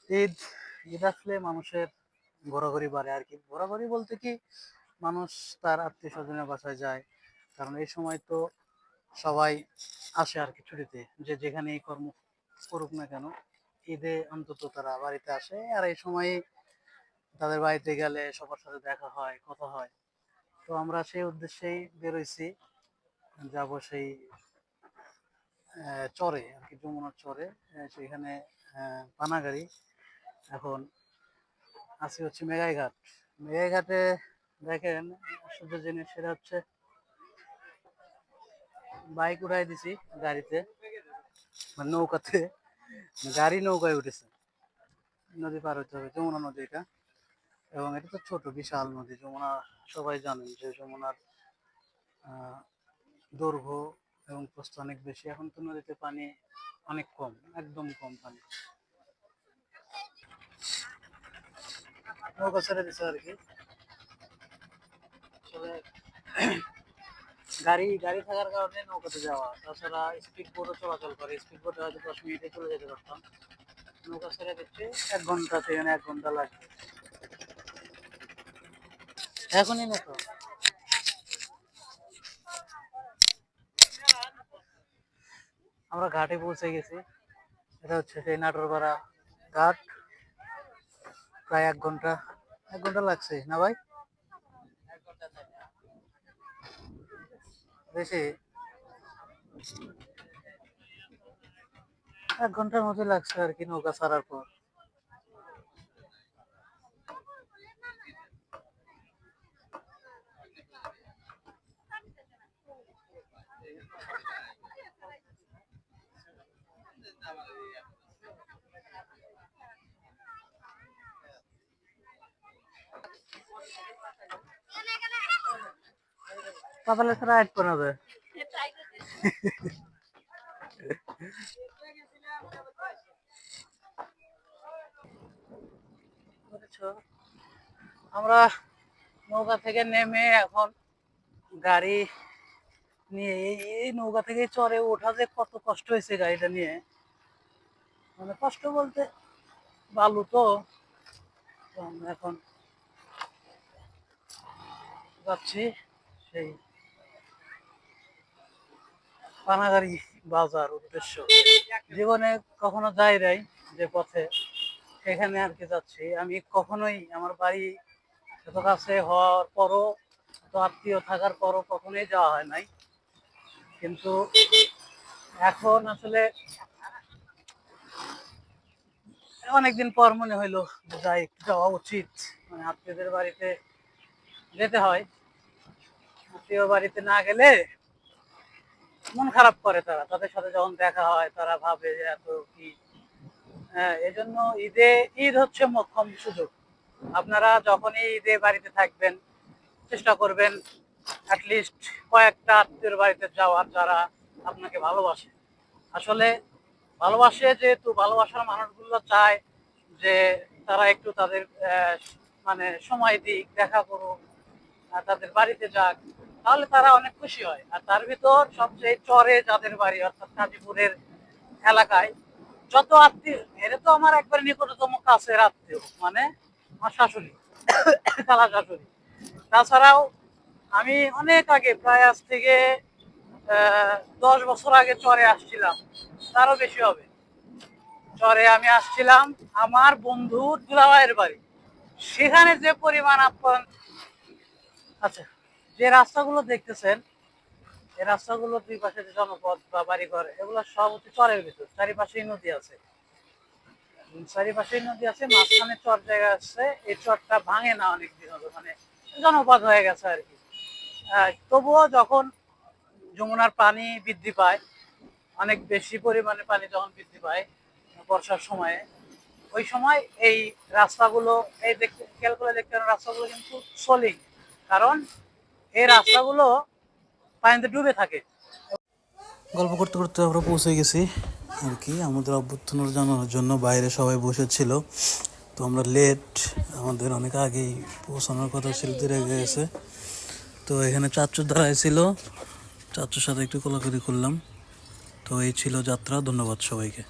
ঈদ ঈদ আসলে মানুষের ঘোরাঘুরি বাড়ে আর কি। ঘোরাঘুরি বলতে কি, মানুষ তার আত্মীয় স্বজনের বাসায় যায়। কারণ এই সময় তো সবাই আসে আর কি ছুটিতে, যে যেখানেই কর্ম করুক না কেন, ঈদে অন্তত তারা বাড়িতে আসে। আর এই সময় তাদের বাড়িতে গেলে সবার সাথে দেখা হয়, কথা হয়। তো আমরা সেই উদ্দেশ্যেই বেরোইছি, যাব সেই চরে আর কি, যমুনার চরে। সেখানে পানাগাড়ি। এখন আছি হচ্ছে মেঘাইঘাট। মেঘাইঘাটে দেখেন আশ্চর্য জিনিস, সেটা হচ্ছে বাইক উঠাই দিছি গাড়িতে, মানে নৌকাতে। গাড়ি নৌকায় উঠেছে, নদী পার হতে হবে, যমুনা নদী এটা। এবং এটা তো ছোট, বিশাল নদী যমুনা। সবাই জানেন যে যমুনার আহ, দৈর্ঘ্য এবং প্রস্থ অনেক বেশি। এখন তো নদীতে পানি অনেক কম, একদম কম পানি। নৌকা ছেড়ে দিছে আর কি। আসলে গাড়ি গাড়ি থাকার কারণে নৌকাতে যাওয়া, তাছাড়া স্পিড বোটও চলাচল করে। স্পিড বোটে হয়তো 10 মিনিটে চলে যেতে পারতাম, নৌকা ছেড়ে দিচ্ছে 1 ঘন্টা, সেখানে 1 ঘন্টা লাগবে। এখনই না তো, আমরা ঘাটে পৌঁছে গেছি। এটা হচ্ছে সেই নাটোরপাড়া ঘাট। প্রায় 1 ঘন্টা, 1 ঘন্টা লাগছে না ভাই? বেশি, 1 ঘন্টার মতো লাগছে আর কি নৌকা ছাড়ার পর। পাতালে ছাড়া আট করা যায়। বুঝেছো? আমরা নৌকা থেকে নেমে এখন গাড়ি নিয়ে এই নৌকা থেকে চড়ে ওঠা যে কত কষ্ট হয়েছে গাড়িটা নিয়ে। মানে কষ্ট বলতে, বালু তো। তো আমরা এখন যাচ্ছি সেই পানাগাড়ি বাজার উদ্দেশ্য। জীবনে কখনো যাই নাই যে পথে, সেখানে আর কি যাচ্ছি। আমি কখনোই আমার বাড়ি এত কাছে হওয়ার পরও, এত আত্মীয় থাকার পরও কখনোই যাওয়া হয় নাই। কিন্তু এখন আসলে অনেকদিন পর মনে হইলো যে যাই, একটু যাওয়া উচিত। মানে আত্মীয়দের বাড়িতে যেতে হয়, আত্মীয় বাড়িতে না গেলে মন খারাপ করে। তারা, তাদের সাথে যখন দেখা হয় তারা ভাবে যে এত কি। হ্যাঁ, এই জন্য ঈদ হচ্ছে মোক্ষম সুযোগ। আপনারা যখনই ঈদে বাড়িতে থাকবেন, চেষ্টা করবেন অ্যাটলিস্ট কয়েকটা আত্মীয়র বাড়িতে যাওয়ার, যারা আপনাকে ভালোবাসে। আসলে ভালোবাসে যেহেতু, ভালোবাসার মানুষগুলো চায় যে তারা একটু তাদের মানে সময় দিক, দেখা করুক, তাদের বাড়িতে যাক, তাহলে তারা অনেক খুশি হয়। আর তার ভিতর সবচেয়ে চরে যাদের বাড়ি, অর্থাৎ গাজীপুরের এলাকায় যত আত্মীয়, এরা তো আমার একবার নিকটতম কাছের আত্মীয়, মানে আমার শাশুড়ি, খালা শাশুড়ি। তাছাড়াও আমি অনেক আগে, প্রায় আজ থেকে 10 বছর আগে চরে আসছিলাম, তারও বেশি হবে। চরে আমি আসছিলাম আমার বন্ধুর দুলাভাইয়ের বাড়ি। সেখানে যে পরিমাণ আপ্যায়ন। আচ্ছা, যে রাস্তাগুলো দেখতেছেন, এই রাস্তাগুলো দুই পাশে যে জনপদ বা বাড়িঘর, এগুলো সব হচ্ছে চরের ভিতর। চারিপাশেই নদী আছে, চারিপাশেই নদী আছে, মাঝখানে চর জায়গা আছে। এই চরটা ভাঙে না অনেকদিন হলো, মানে জনপদ হয়ে গেছে আর কি। তবুও যখন যমুনার পানি বৃদ্ধি পায়, অনেক বেশি পরিমাণে পানি যখন বৃদ্ধি পায় বর্ষার সময়ে, ওই সময় এই রাস্তাগুলো, এই দেখতে খেয়াল করে দেখতে পারেন, রাস্তাগুলো কিন্তু সলিং। কারণ এই রাস্তাগুলো পানিতে ডুবে থাকে। গল্প করতে করতে আমরা পৌঁছে গেছি আর কি। আমাদের অভ্যর্থনা জানানোর জন্য বাইরে সবাই বসেছিল, তো আমরা লেট, আমাদের অনেক আগেই পৌঁছানোর কথা ছিল, দেরি হয়ে গেছে। তো এখানে চাচু দাঁড়ায় ছিল, চাচুর সাথে একটু কোলাকুলি করলাম। তো এই ছিল যাত্রা। ধন্যবাদ সবাইকে।